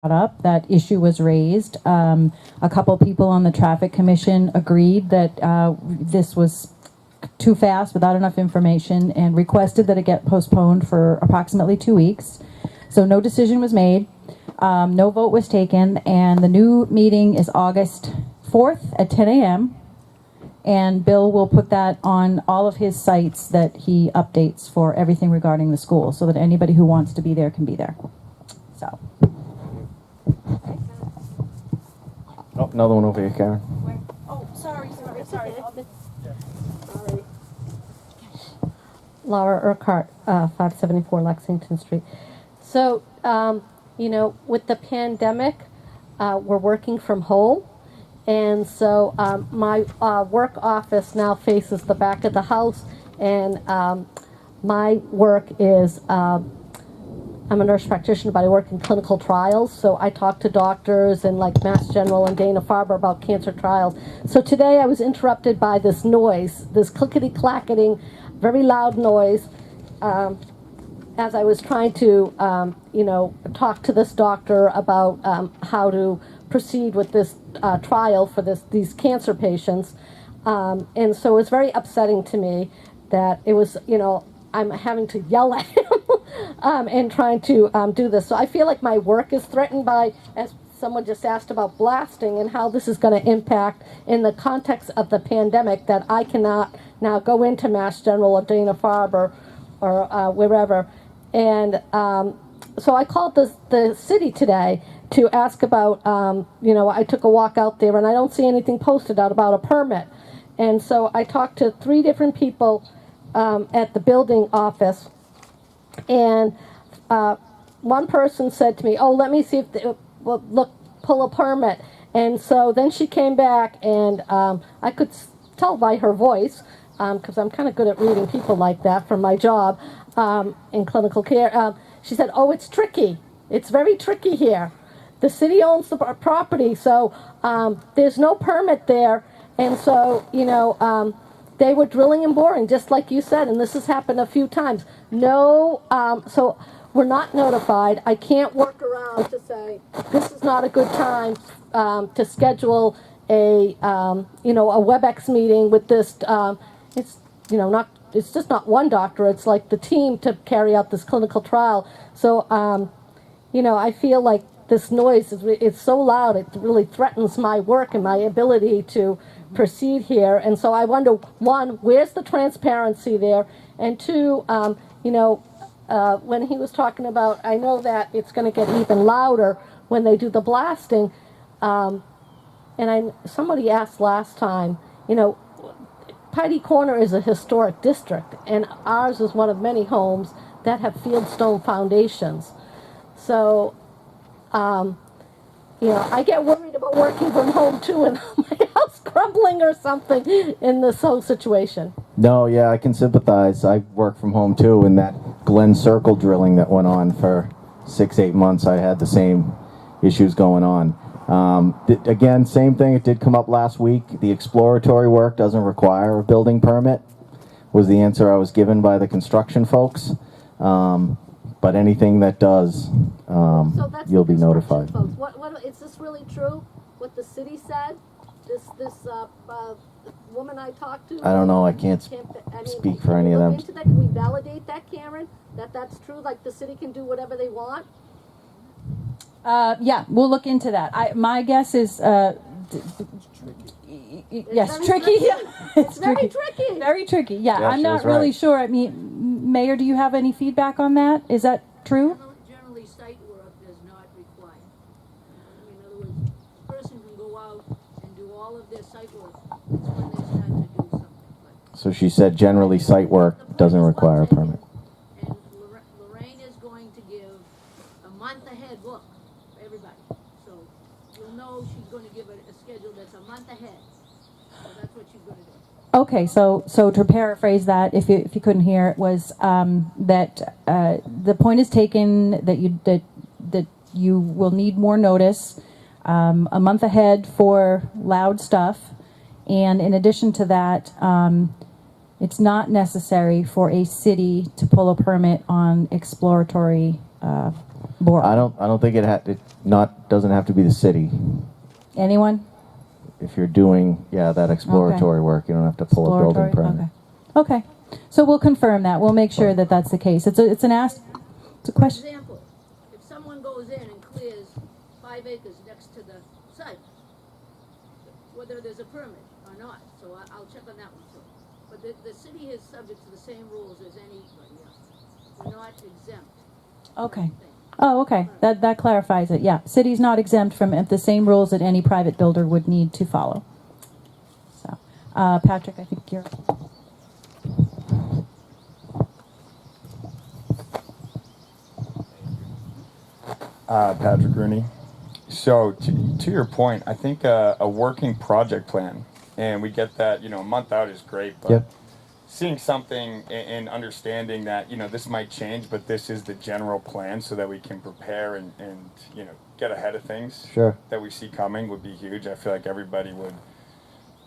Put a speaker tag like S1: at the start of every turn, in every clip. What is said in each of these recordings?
S1: up, that issue was raised. A couple people on the traffic commission agreed that this was too fast without enough information and requested that it get postponed for approximately 2 weeks. So no decision was made, no vote was taken, and the new meeting is August 4th at 10 a.m. And Bill will put that on all of his sites that he updates for everything regarding the school, so that anybody who wants to be there can be there. So.
S2: Oh, another one over here, Karen.
S3: Oh, sorry. Sorry. Laura Urquhart, 574 Lexington Street. So, with the pandemic, we're working from home. And so my work office now faces the back of the house. And my work is, I'm a nurse practitioner, but I work in clinical trials. So I talk to doctors and like Mass General and Dana-Farber about cancer trials. So today I was interrupted by this noise, this clickety-clacketing, very loud noise, as I was trying to, talk to this doctor about how to proceed with this trial for these cancer patients. And so it was very upsetting to me that it was, I'm having to yell at him and trying to do this. So I feel like my work is threatened by, as someone just asked about blasting and how this is going to impact in the context of the pandemic, that I cannot now go into Mass General or Dana-Farber or wherever. And so I called the city today to ask about, I took a walk out there and I don't see anything posted out about a permit. And so I talked to 3 different people at the building office, and one person said to me, "Oh, let me see if they will pull a permit." And so then she came back, and I could tell by her voice, because I'm kind of good at reading people like that from my job in clinical care. She said, "Oh, it's tricky. It's very tricky here. The city owns the property, so there's no permit there, and so they were drilling and boring, just like you said, and this has happened a few times. No, so we're not notified. I can't work around to say this is not a good time to schedule a WebEx meeting with this. It's not. It's just not one doctor. It's like the team to carry out this clinical trial. So I feel like this noise it's so loud. It really threatens my work and my ability to proceed here. And so I wonder, one, where's the transparency there? And two, when he was talking about, I know that it's going to get even louder when they do the blasting. And somebody asked last time, Piety Corner is a historic district, and ours is one of many homes that have fieldstone foundations. So, I get worried about working from home too, and my house crumbling or something in this whole situation.
S2: No, yeah, I can sympathize. I work from home too, and that Glen Circle drilling that went on for 6-8 months, I had the same issues going on. Again, same thing, it did come up last week. The exploratory work doesn't require a building permit, was the answer I was given by the construction folks. But anything that does,
S3: So that's
S2: you'll be
S3: the
S2: notified.
S3: folks. What is this really true? What the city said? This woman I talked to.
S2: I don't know. I can't speak for any of them.
S3: Into that? Can we validate that, Karen? That's true. Like the city can do whatever they want.
S1: Yeah, we'll look into that. My guess is, yes, tricky. Yeah,
S3: it's very tricky.
S1: Very tricky. Yeah,
S2: Yeah,
S1: I'm
S2: she
S1: not
S2: was
S1: really
S2: right.
S1: sure. I mean, Mayor, do you have any feedback on that? Is that true?
S4: Generally, site work is not required. In other words, a person can go out and do all of their site work. It's when they start to do something.
S2: So she said generally site work doesn't require a permit.
S4: And Lorraine is going to give a month ahead look for everybody. So you'll know she's going to give a schedule that's a month ahead. So that's what she's going to do.
S1: Okay, so to paraphrase that, if you couldn't hear, it was that the point is taken that you will need more notice, a month ahead for loud stuff, and in addition to that, it's not necessary for a city to pull a permit on exploratory board?
S2: I don't think doesn't have to be the city.
S1: Anyone?
S2: If you're doing, that exploratory work, you don't have to pull a building permit.
S1: Okay. Okay. So we'll confirm that. We'll make sure that that's the case. It's a
S4: For
S1: question.
S4: example, if someone goes in and clears 5 acres next to the site, whether there's a permit or not, so I'll check on that one too. But the city is subject to the same rules as anybody else. We're not exempt.
S1: Okay. Oh, okay. That clarifies it. Yeah. City's not exempt from the same rules that any private builder would need to follow. So, Patrick, I think you're...
S5: Patrick Rooney. So to your point, I think a working project plan, and we get that, a month out is great, but
S2: Yep.
S5: seeing something and understanding that, this might change, but this is the general plan so that we can prepare and get ahead of things
S2: Sure.
S5: that we see coming would be huge. I feel like everybody would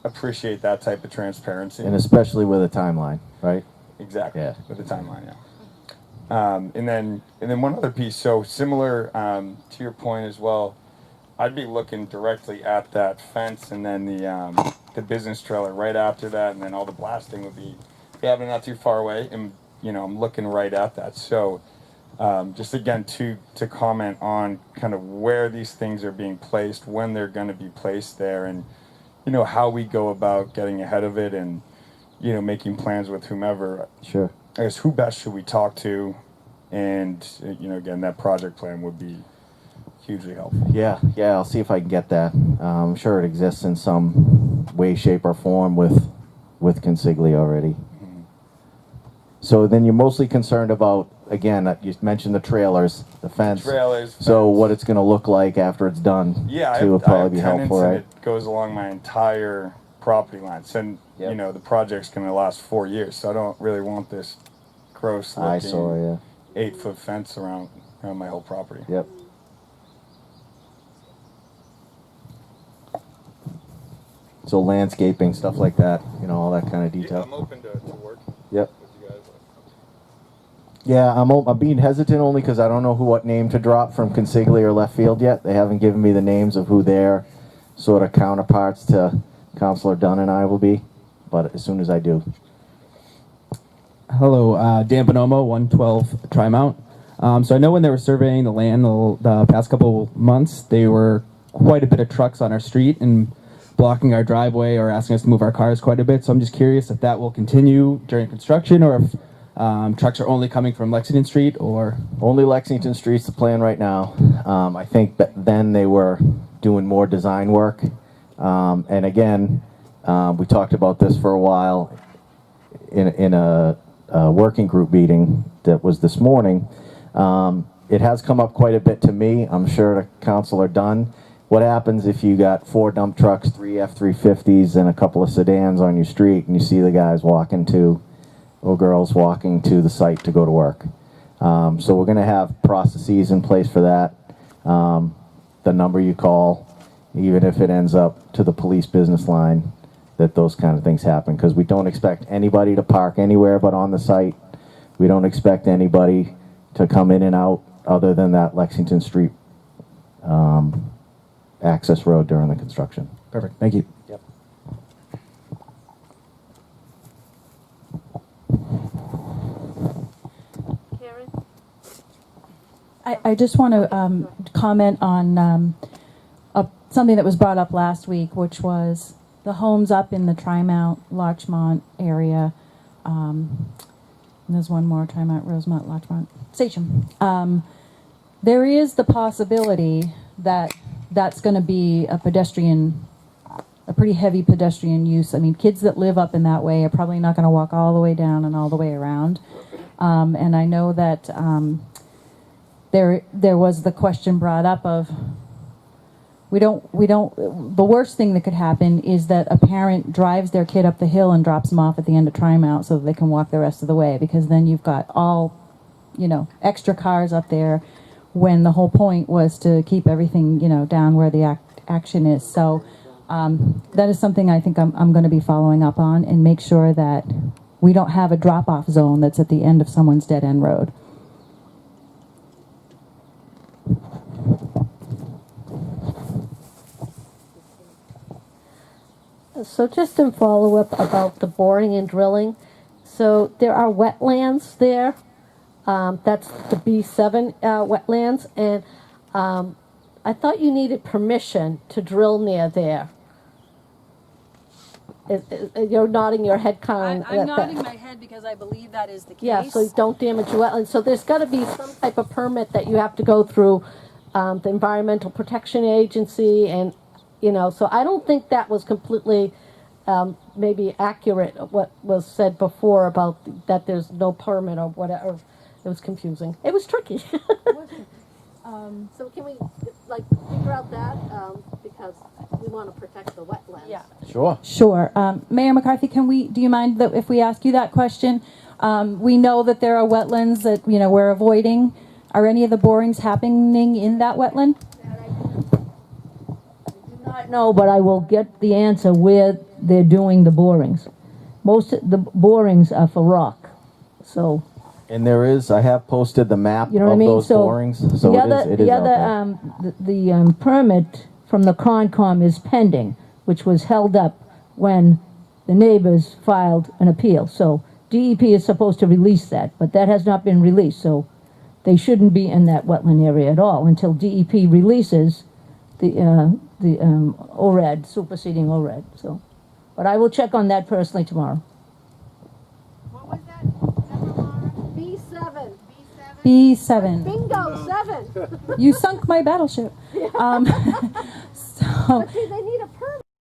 S5: appreciate that type of transparency.
S2: And especially with a timeline, right?
S5: Exactly.
S2: Yeah.
S5: With the timeline, yeah. And then one other piece. So similar to your point as well, I'd be looking directly at that fence, and then the business trailer right after that, and then all the blasting would be happening not too far away, and I'm looking right at that. So just again to comment on kind of where these things are being placed, when they're going to be placed there, and how we go about getting ahead of it, and making plans with whomever.
S2: Sure.
S5: I guess who best should we talk to, and again, that project plan would be hugely helpful.
S2: Yeah, I'll see if I can get that. I'm sure it exists in some way, shape, or form with Consigli already.
S5: Mm-hmm.
S2: So then you're mostly concerned about, again, you mentioned the trailers, the fence.
S5: Trailers.
S2: So
S5: fence.
S2: what it's going to look like after it's done.
S5: Yeah,
S2: too, would
S5: I
S2: probably
S5: have
S2: be
S5: tenants,
S2: helpful,
S5: and
S2: right?
S5: it goes along my entire property line. So
S2: Yep.
S5: the project's going to last 4 years, so I don't really want this gross looking
S2: Eyesore,
S5: 8-foot fence around my whole property.
S2: Yep. So landscaping, stuff like that, all that kind of
S5: Yeah,
S2: detail.
S5: I'm open to work
S2: Yep.
S5: with you guys.
S2: Yeah, I'm being hesitant only because I don't know what name to drop from Consigli or left field yet. They haven't given me the names of who their sort of counterparts to Councilor Dunn and I will be, but as soon as I do.
S6: Hello, Dan Bonomo, 112 Trimount. So I know when they were surveying the land the past couple months, they were quite a bit of trucks on our street and blocking our driveway or asking us to move our cars quite a bit. So I'm just curious if that will continue during construction, or if trucks are only coming from Lexington Street, or...
S2: Only Lexington Street's the plan right now. I think that then they were doing more design work. And again, we talked about this for a while in a working group meeting that was this morning. It has come up quite a bit to me. I'm sure to Councilor Dunn. What happens if you got 4 dump trucks, 3 F-350s, and a couple of sedans on your street, and you see the guys or girls walking to the site to go to work? So we're going to have processes in place for that. The number you call, even if it ends up to the police business line, that those kind of things happen, because we don't expect anybody to park anywhere but on the site. We don't expect anybody to come in and out other than that Lexington Street access road during the construction.
S6: Perfect, thank you.
S2: Yep.
S3: Karen?
S1: I just want to comment on something that was brought up last week, which was the homes up in the Trimount, Larchmont area. And there's one more, Trimount, Rosemont, Larchmont, Sachem. There is the possibility that that's going to be a pretty heavy pedestrian use. I mean, kids that live up in that way are probably not going to walk all the way down and all the way around. And I know that there was the question brought up of the worst thing that could happen is that a parent drives their kid up the hill and drops them off at the end of Trimount so that they can walk the rest of the way, because then you've got all, extra cars up there when the whole point was to keep everything, down where the action is. So that is something I think I'm going to be following up on, and make sure that we don't have a drop-off zone that's at the end of someone's dead-end road.
S3: So just in follow-up about the boring and drilling, so there are wetlands there. That's the B7 wetlands, and I thought you needed permission to drill near there. You're nodding your head, Karen.
S1: I'm nodding my head because I believe that is the case.
S3: Yeah, so you don't damage your wetlands. So there's got to be some type of permit that you have to go through the Environmental Protection Agency, and so I don't think that was completely maybe accurate. What was said before about that there's no permit or whatever. It was confusing. It was tricky. So can we figure out that because we want to protect the wetlands?
S1: Yeah.
S2: Sure.
S1: Sure. Mayor McCarthy, do you mind that if we ask you that question? We know that there are wetlands that, we're avoiding. Are any of the borings happening in that wetland?
S7: I do not know, but I will get the answer where they're doing the borings. Most of the borings are for rock, so.
S2: And I have posted the map
S7: You know what I
S2: of
S7: mean?
S2: those
S7: So
S2: borings, so it is out there.
S7: The permit from the Concom is pending, which was held up when the neighbors filed an appeal. So DEP is supposed to release that, but that has not been released. So they shouldn't be in that wetland area at all until DEP releases the ORAD, superseding ORAD. So, but I will check on that personally tomorrow.
S4: What was that? B7.
S1: B7.
S3: Bingo, 7.
S1: You sunk my battleship. So,
S3: But see, they need a